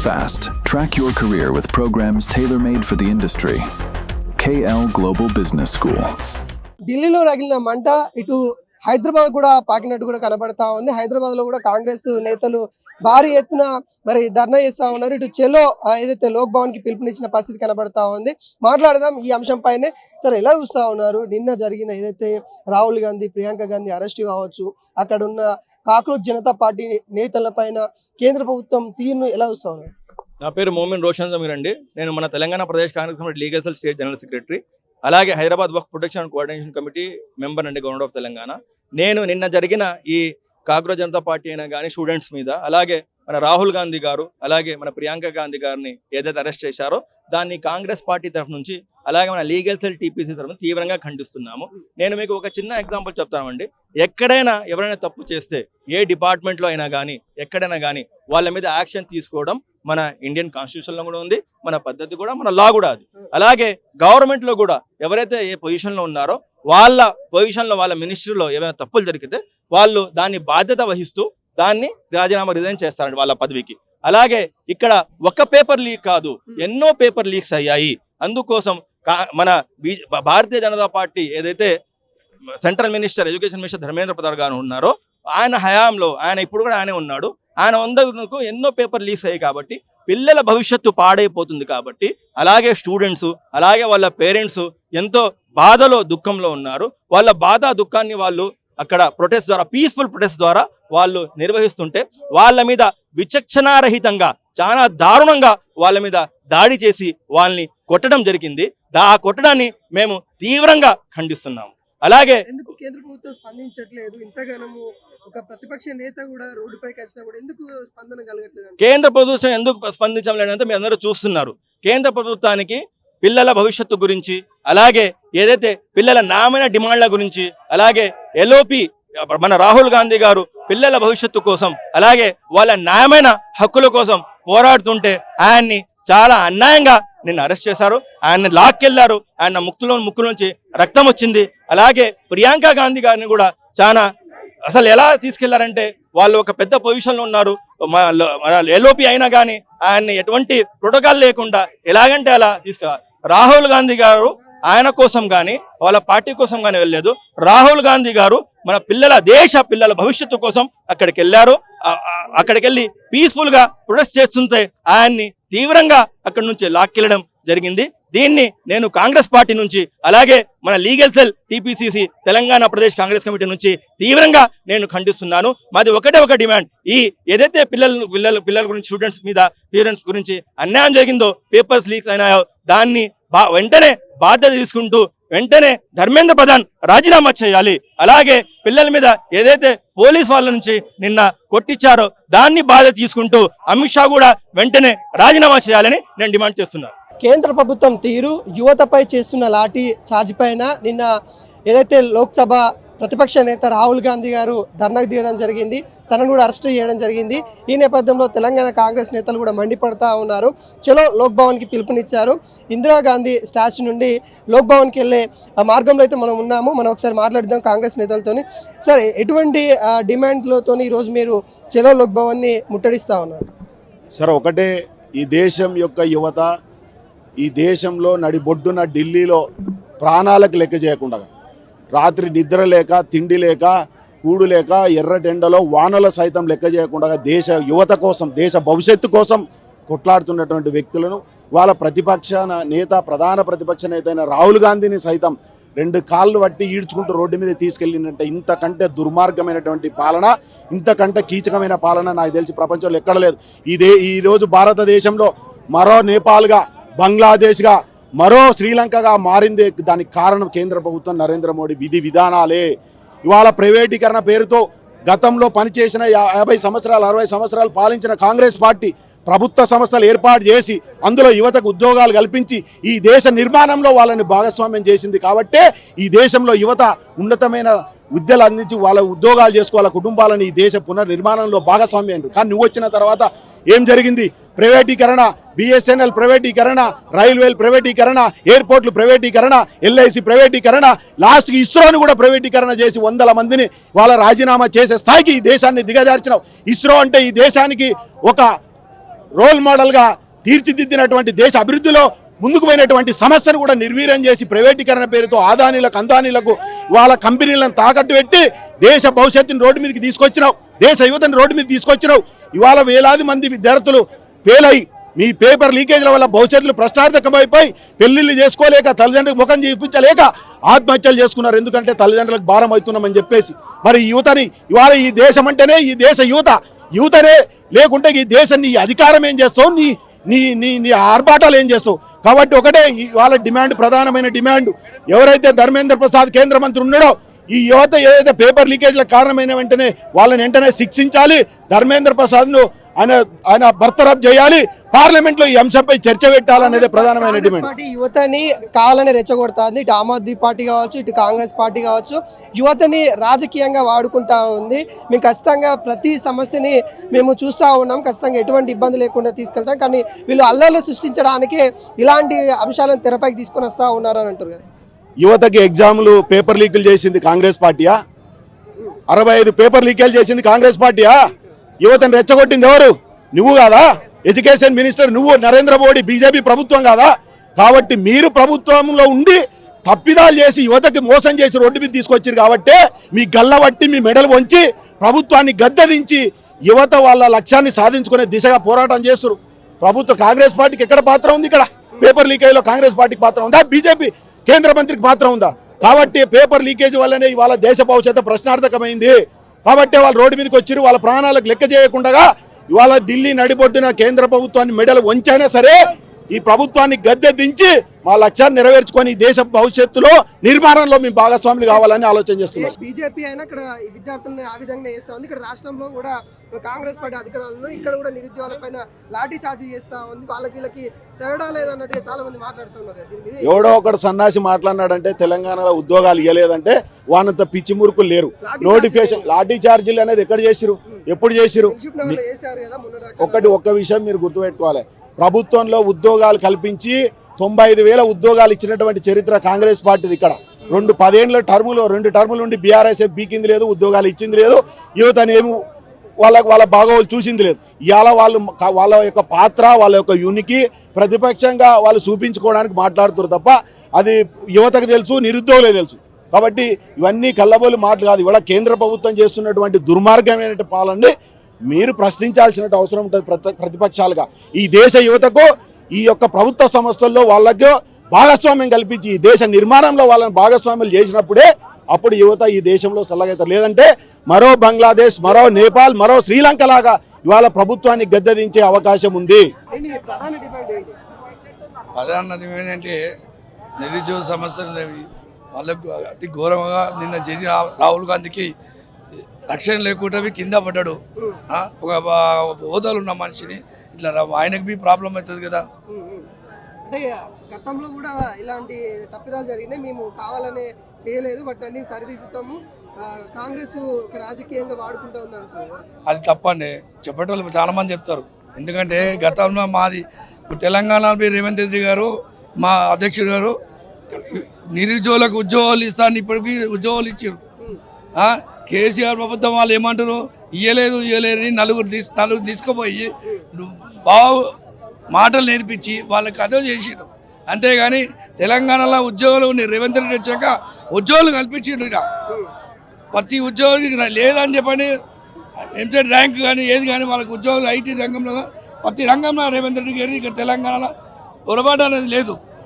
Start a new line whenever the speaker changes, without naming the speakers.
fast. Track your career with programs tailor-made for the industry. KL Global Business School.
ఢిల్లీలో రగిలిన మంట ఇటు హైదరాబాద్ కూడా పాకినట్టు కూడా కనబడతా ఉంది. హైదరాబాద్ లో కూడా కాంగ్రెస్ నేతలు భారీ ఎత్తున మరి ధర్నా చేస్తా ఉన్నారు. ఇటు చెలో ఏదైతే లోక్ భవన్ కి పిలుపునిచ్చిన పరిస్థితి కనబడతా ఉంది. మాట్లాడదాం ఈ అంశం పైనే. సరే, ఎలా చూస్తా ఉన్నారు నిన్న జరిగిన ఏదైతే రాహుల్ గాంధీ, ప్రియాంక గాంధీ అరెస్ట్ కావచ్చు, అక్కడ ఉన్న కాక్రోచ్ జనతా పార్టీ నేతల పైన కేంద్ర ప్రభుత్వం తీరును ఎలా చూస్తా ఉన్నారు?
నా పేరు మోమిన్ రోషన్ జమీర్ అండి. నేను మన Telangana Pradesh Congress committee legal cell state general secretary, అలాగే Hyderabad Waqf protection and coordination committee member అండి గవర్నమెంట్ ఆఫ్ తెలంగాణ. నేను నిన్న జరిగిన ఈ కాక్రోచ్ జనతా పార్టీ అయినా కానీ స్టూడెంట్స్ మీద, అలాగే మన రాహుల్ గాంధీ గారు, అలాగే మన ప్రియాంక గాంధీ గారిని ఏదైతే అరెస్ట్ చేశారో దాన్ని కాంగ్రెస్ పార్టీ తరఫు నుంచి, అలాగే మన లీగల్ సెల్ టీపీసీ తరఫున తీవ్రంగా ఖండిస్తున్నాము. నేను మీకు ఒక చిన్న ఎగ్జాంపుల్ చెప్తామండి. ఎక్కడైనా ఎవరైనా తప్పు చేస్తే, ఏ డిపార్ట్మెంట్లో అయినా కానీ ఎక్కడైనా కానీ వాళ్ళ మీద యాక్షన్ తీసుకోవడం మన ఇండియన్ కాన్స్టిట్యూషన్లో కూడా ఉంది, మన పద్ధతి కూడా, మన లా కూడా అది. అలాగే గవర్నమెంట్లో కూడా ఎవరైతే ఏ పొజిషన్లో ఉన్నారో వాళ్ళ పొజిషన్లో, వాళ్ళ మినిస్ట్రీలో ఏమైనా తప్పులు జరిగితే వాళ్ళు దాన్ని బాధ్యత వహిస్తూ దాన్ని రాజీనామా రిజైన్ చేస్తారండి వాళ్ళ పదవికి. అలాగే ఇక్కడ ఒక పేపర్ లీక్ కాదు, ఎన్నో పేపర్ లీక్స్ అయ్యాయి. అందుకోసం మన భారతీయ జనతా పార్టీ ఏదైతే central minister, education minister Dharmendra Pradhan గారు ఉన్నారో, ఆయన హయాంలో, ఆయన ఇప్పుడు కూడా ఆయనే ఉన్నాడు, ఆయన వందకు ఎన్నో పేపర్ లీక్స్ అయ్యాయి. కాబట్టి పిల్లల భవిష్యత్తు పాడైపోతుంది. కాబట్టి అలాగే స్టూడెంట్స్, అలాగే వాళ్ళ పేరెంట్స్ ఎంతో బాధలో, దుఃఖంలో ఉన్నారు. వాళ్ళ బాధ దుఃఖాన్ని వాళ్ళు అక్కడ ప్రొటెస్ట్ ద్వారా, పీస్ఫుల్ ప్రొటెస్ట్ ద్వారా వాళ్ళు నిర్వహిస్తుంటే వాళ్ళ మీద విచక్షణారహితంగా, చాలా దారుణంగా వాళ్ళ మీద దాడి చేసి వాళ్ళని కొట్టడం జరిగింది. ఆ కొట్టడాన్ని మేము తీవ్రంగా ఖండిస్తున్నాము. అలాగే
ఎందుకు కేంద్ర ప్రభుత్వం స్పందించట్లేదు? ఇంతగానము ఒక ప్రతిపక్ష నేత కూడా రోడ్డుపైకి వచ్చినా కూడా ఎందుకు స్పందన కలగట్లేదు?
కేంద్ర ప్రభుత్వం ఎందుకు స్పందించలేదంటే మీరు అందరూ చూస్తున్నారు. కేంద్ర ప్రభుత్వానికి పిల్లల భవిష్యత్తు గురించి, అలాగే ఏదైతే పిల్లల నామైన డిమాండ్ల గురించి, అలాగే ఎల్ఓపి మన రాహుల్ గాంధీ గారు పిల్లల భవిష్యత్తు కోసం, అలాగే వాళ్ళ న్యాయమైన హక్కుల కోసం పోరాడుతుంటే ఆయన్ని చాలా అన్యాయంగా నిన్ను అరెస్ట్ చేశారు. ఆయన్ని లాక్కెళ్లారు. ఆయన ముక్కు నుంచి రక్తం వచ్చింది. అలాగే ప్రియాంక గాంధీ గారిని కూడా చాలా అసలు ఎలా తీసుకెళ్లారంటే, వాళ్ళు ఒక పెద్ద పొజిషన్లో ఉన్నారు, ఎల్ఓపి అయినా కానీ ఆయన్ని ఎటువంటి ప్రోటోకాల్ లేకుండా ఎలాగంటే అలా తీసుకెళ్లారు. రాహుల్ గాంధీ గారు ఆయన కోసం కానీ వాళ్ళ పార్టీ కోసం కానీ వెళ్ళలేదు. రాహుల్ గాంధీ గారు మన దేశ పిల్లల భవిష్యత్తు కోసం అక్కడికి వెళ్ళారు. అక్కడికి వెళ్ళి పీస్ఫుల్ గా ప్రొటెస్ట్ చేస్తుంటే ఆయన్ని తీవ్రంగా అక్కడి నుంచి లాక్కెళ్ళడం జరిగింది. దీన్ని నేను కాంగ్రెస్ పార్టీ నుంచి, అలాగే మన legal cell TPCC Telangana Pradesh Congress committee నుంచి తీవ్రంగా నేను ఖండిస్తున్నాను. మాది ఒకటే ఒక డిమాండ్, ఈ ఏదైతే పిల్లల గురించి, స్టూడెంట్స్ మీద, పేరెంట్స్ గురించి అన్యాయం జరిగిందో, పేపర్స్ లీక్స్ అయినాయో, దాన్ని వెంటనే బాధ్యత తీసుకుంటూ వెంటనే ధర్మేంద్ర ప్రధాన్ రాజీనామా చేయాలి. అలాగే పిల్లల మీద ఏదైతే పోలీస్ వాళ్ళ నుంచి నిన్న కొట్టించారో దాన్ని బాధ్యత తీసుకుంటూ అమిత్ షా కూడా వెంటనే రాజీనామా చేయాలని నేను డిమాండ్ చేస్తున్నాను.
కేంద్ర ప్రభుత్వం తీరు, యువతపై చేస్తున్న లాఠీ చార్జ్ పైన నిన్న ఏదైతే లోక్సభ ప్రతిపక్ష నేత రాహుల్ గాంధీ గారు ధర్నాకు దిగడం జరిగింది, తనను కూడా అరెస్ట్ చేయడం జరిగింది. ఈ నేపథ్యంలో తెలంగాణ కాంగ్రెస్ నేతలు కూడా మండిపడతా ఉన్నారు. చలో లోక్ భవన్కి పిలుపునిచ్చారు. ఇందిరాగాంధీ స్టాచ్యూ నుండి లోక్ భవన్కి వెళ్ళే మార్గంలో అయితే మనం ఉన్నాము. మనం ఒకసారి మాట్లాడిద్దాం కాంగ్రెస్ నేతలతో. సరే, ఎటువంటి డిమాండ్లతో ఈరోజు మీరు చలో లోక్ భవన్ని ముట్టడిస్తూ ఉన్నారు?
సరే, ఒకటే, ఈ దేశం యొక్క యువత ఈ దేశంలో నడిబొడ్డున ఢిల్లీలో ప్రాణాలకు లెక్క చేయకుండా, రాత్రి నిద్ర లేక, తిండి లేక, కూడు లేక, ఎర్రటెండలో వానల సైతం లెక్క చేయకుండా దేశ యువత కోసం, దేశ భవిష్యత్తు కోసం కొట్లాడుతున్నటువంటి వ్యక్తులను వాళ్ళ ప్రతిపక్ష నేత, ప్రధాన ప్రతిపక్ష నేత అయిన రాహుల్ గాంధీని సైతం 2 కాళ్ళు పట్టి ఈడ్చుకుంటూ రోడ్డు మీద తీసుకెళ్ళినట్టే ఇంతకంటే దుర్మార్గమైనటువంటి పాలన, ఇంతకంటే కీచకమైన పాలన నాకు తెలిసి ప్రపంచంలో ఎక్కడ లేదు. ఈరోజు భారతదేశంలో మరో నేపాల్గా, బంగ్లాదేశ్గా, మరో శ్రీలంకగా మారిందే దానికి కారణం కేంద్ర ప్రభుత్వం, నరేంద్ర మోడీ విధి విధానాలే. ఇవాళ ప్రైవేటీకరణ పేరుతో గతంలో పనిచేసిన 50 సంవత్సరాలు, 60 సంవత్సరాలు పాలించిన కాంగ్రెస్ పార్టీ ప్రభుత్వ సంస్థలు ఏర్పాటు చేసి అందులో యువతకు ఉద్యోగాలు కల్పించి ఈ దేశ నిర్మాణంలో వాళ్ళని భాగస్వామ్యం చేసింది. కాబట్టే ఈ దేశంలో యువత ఉన్నతమైన విద్యలు అందించి వాళ్ళ ఉద్యోగాలు చేసుకోవాల, కుటుంబాలను ఈ దేశ పునర్నిర్మాణంలో భాగస్వామ్యం. కానీ నువ్వు వచ్చిన తర్వాత ఏం జరిగింది? ప్రైవేటీకరణ, బిఎస్ఎన్ఎల్ ప్రైవేటీకరణ, రైల్వేలు ప్రైవేటీకరణ, ఎయిర్పోర్ట్లు ప్రైవేటీకరణ, ఎల్ఐసి ప్రైవేటీకరణ, లాస్ట్కి ఇస్రోని కూడా ప్రైవేటీకరణ చేసి 100 మందిని వాళ్ళ రాజీనామా చేసే స్థాయికి ఈ దేశాన్ని దిగజార్చినావు. ఇస్రో అంటే ఈ దేశానికి ఒక రోల్ మోడల్గా తీర్చిదిద్దినటువంటి దేశ అభివృద్ధిలో ముందుకు పోయినటువంటి సమస్యను కూడా నిర్వీర్యం చేసి ప్రైవేటీకరణ పేరుతో అందానీలకు వాళ్ళ కంపెనీలను తాకట్టు పెట్టి దేశ భవిష్యత్తుని రోడ్డు మీదకి తీసుకొచ్చినావు, దేశ యువతను రోడ్డు మీద తీసుకొచ్చినావు. ఇవాళ వేలాది మంది విద్యార్థులు ఫెయిల్ అయ్యి మీ పేపర్ లీకేజ్ల వల్ల భవిష్యత్తులు ప్రశ్నార్థకమైపోయి పెళ్లిళ్ళు చేసుకోలేక తల్లిదండ్రులకు ముఖం చూపించలేక ఆత్మహత్యలు చేసుకున్నారు. ఎందుకంటే తల్లిదండ్రులకు భారం అవుతున్నామని చెప్పేసి. మరి యువతని ఇవాళ ఈ దేశం అంటేనే ఈ దేశ యువతనే లేకుంటే ఈ దేశాన్ని అధికారం ఏం చేస్తావు, నీ నీ నీ నీ ఆర్భాటాలు ఏం చేస్తావు. కాబట్టి ఒకటే ఇవాళ డిమాండ్, ప్రధానమైన డిమాండ్, ఎవరైతే ధర్మేంద్ర ప్రసాద్ కేంద్ర మంత్రి ఉన్నాడో ఈ యువత ఏదైతే పేపర్ లీకేజ్లకు కారణమైన వెంటనే వాళ్ళని వెంటనే శిక్షించాలి. ధర్మేంద్ర ప్రసాద్ను ఆయన బర్తరఫ్ చేయాలి. పార్లమెంట్ లో ఈ అంశంపై చర్చ పెట్టాలనేది ప్రధానమైన డిమాండ్.
యువతని కావాలని రెచ్చగొడుతుంది. ఇటు ఆమ్ ఆద్మీ పార్టీ కావచ్చు, ఇటు కాంగ్రెస్ పార్టీ కావచ్చు, యువతని రాజకీయంగా వాడుకుంటా ఉంది. మేము ఖచ్చితంగా ప్రతి సమస్యని మేము చూస్తూ ఉన్నాం, ఖచ్చితంగా ఎటువంటి ఇబ్బంది లేకుండా తీసుకెళ్తాం. కానీ వీళ్ళు అల్లర్లు సృష్టించడానికి ఇలాంటి అంశాలను తెరపైకి తీసుకొని వస్తూ ఉన్నారు అని అంటారు.
యువతకి ఎగ్జామ్లు పేపర్ లీకులు చేసింది కాంగ్రెస్ పార్టీయా? 65 పేపర్ లీకేలు చేసింది కాంగ్రెస్ పార్టీయా? యువతను రెచ్చగొట్టింది ఎవరు? నువ్వు కాదా? ఎడ్యుకేషన్ మినిస్టర్ నువ్వు, నరేంద్ర మోడీ, బీజేపీ ప్రభుత్వం కాదా? కాబట్టి మీరు ప్రభుత్వంలో ఉండి తప్పిదాలు చేసి యువతకి మోసం చేసి రోడ్డు మీద తీసుకొచ్చారు. కాబట్టి మీ గల్లబట్టి మీ మెడలు వంచి ప్రభుత్వాన్ని గద్దెదించి యువత వాళ్ళ లక్ష్యాన్ని సాధించుకునే దిశగా పోరాటం చేస్తారు. కాంగ్రెస్ పార్టీకి ఎక్కడ పాత్ర ఉంది? ఇక్కడ పేపర్ లీకేజ్లో కాంగ్రెస్ పార్టీకి పాత్ర ఉందా? బీజేపీ కేంద్ర మంత్రికి పాత్ర ఉందా? కాబట్టి పేపర్ లీకేజ్ వల్లనే ఇవాళ దేశ భవిష్యత్తు ప్రశ్నార్థకమైంది. కాబట్టి వాళ్ళు రోడ్డు మీదకి వచ్చి వాళ్ళ ప్రాణాలకు లెక్క చేయకుండా ఇవాళ ఢిల్లీ నడిబొడ్డున కేంద్ర ప్రభుత్వాన్ని మెడలు వంచైనా సరే ఈ ప్రభుత్వాన్ని గద్దె దించి మా లక్ష్యాన్ని నెరవేర్చుకొని దేశ భవిష్యత్తులో నిర్మాణంలో మేము భాగస్వాములు కావాలని ఆలోచన చేస్తున్నాం.
బీజేపీ అయినా ఇక్కడ విద్యార్థులను ఆ విధంగా చేస్తా ఉంది. ఇక్కడ రాష్ట్రంలో కూడా కాంగ్రెస్ పార్టీ అధికారులను ఇక్కడ కూడా నిరుద్యోగుల పైన లాఠీ చార్జీ చేస్తా ఉంది. వీళ్ళకి తేడా లేదన్నట్టుగా చాలా మంది మాట్లాడుతున్నారు.
ఎవడో ఒకడు సన్నాసి మాట్లాడినాడంటే తెలంగాణలో ఉద్యోగాలు ఇవ్వలేదంటే వానంత పిచ్చి మురుకులు లేరు. నోటిఫికేషన్ లాఠీ చార్జీలు అనేది ఎక్కడ చేసిరు, ఎప్పుడు చేసిరు? ఒక్క విషయం మీరు గుర్తుపెట్టుకోవాలి. ప్రభుత్వంలో ఉద్యోగాలు కల్పించి 95,000 ఉద్యోగాలు ఇచ్చినటువంటి చరిత్ర కాంగ్రెస్ పార్టీది. ఇక్కడ 10 ఏళ్ళ రెండు టర్ముల నుండి బీఆర్ఎస్ పీకింది లేదు, ఉద్యోగాలు ఇచ్చింది లేదు, యువతనేమి వాళ్ళ బాగోగులు చూసింది లేదు. ఇవాళ వాళ్ళ యొక్క పాత్ర, వాళ్ళ యొక్క యూనికి ప్రతిపక్షంగా వాళ్ళు చూపించుకోవడానికి మాట్లాడుతారు తప్ప అది యువతకు తెలుసు, నిరుద్యోగులే తెలుసు. కాబట్టి ఇవన్నీ కళ్ళబోలు మాటలు కాదు. ఇవాళ కేంద్ర ప్రభుత్వం చేస్తున్నటువంటి దుర్మార్గమైన పాలనని మీరు ప్రశ్నించాల్సిన అవసరం ఉంటుంది ప్రతిపక్షాలుగా. ఈ దేశ యువతకు ఈ యొక్క ప్రభుత్వ సంస్థల్లో వాళ్ళకు భాగస్వామ్యం కల్పించి ఈ దేశ నిర్మాణంలో వాళ్ళని భాగస్వామ్యం చేసినప్పుడే అప్పుడు యువత ఈ దేశంలో చల్లగవుతారు. లేదంటే మరో బంగ్లాదేశ్, మరో నేపాల్, మరో శ్రీలంక లాగా ఇవాళ ప్రభుత్వాన్ని గద్దెదించే అవకాశం ఉంది.
ప్రధాన ఏంటంటే నిరుద్యోగ సమస్యలు వాళ్ళకు అతి ఘోరంగా నిన్న చేసిన రాహుల్ గాంధీకి రక్షణ లేకుండా కింద పడ్డాడు. ఒక హోదాలు ఉన్న మనిషిని ఇట్లా ఆయనకు బి ప్రాబ్లం అవుతుంది కదా.
అంటే గతంలో కూడా ఇలాంటి తప్పిదాలు జరిగినాయి, మేము కావాలనే చేయలేదు, బట్ అన్ని సరిదిద్దుతాము, కాంగ్రెస్ ఒక రాజకీయంగా వాడుకుంటూ ఉంది అంటున్నారు.
అది తప్పండి. చెప్పేటోళ్ళు చాలా మంది చెప్తారు. ఎందుకంటే గతంలో మాది ఇప్పుడు తెలంగాణ రేవంత్ రెడ్డి గారు, మా అధ్యక్షుడు గారు నిరుద్యోగులకు ఉద్యోగాలు ఇస్తాను, ఇప్పటికీ ఉద్యోగాలు ఇచ్చారు. కేసీఆర్ ప్రభుత్వం వాళ్ళు ఏమంటారు, ఇయ్యలేదు అని నలుగురు తీసుకుపోయి బాగా మాటలు నేర్పించి వాళ్ళకి అదే చేసిండు. అంతేగాని తెలంగాణలో ఉద్యోగాలు రేవంత్ రెడ్డి వచ్చాక ఉద్యోగాలు కల్పించిండు. ఇక ప్రతి ఉద్యోగికి లేదని చెప్పని ఎంసెట్ ర్యాంక్ కానీ ఏది కానీ వాళ్ళకి ఉద్యోగాలు ఐటీ రంగంలో ప్రతి రంగంలో రేవంత్ రెడ్డి గారి ఇక్కడ తెలంగాణలో పొరపాటు అనేది లేదు.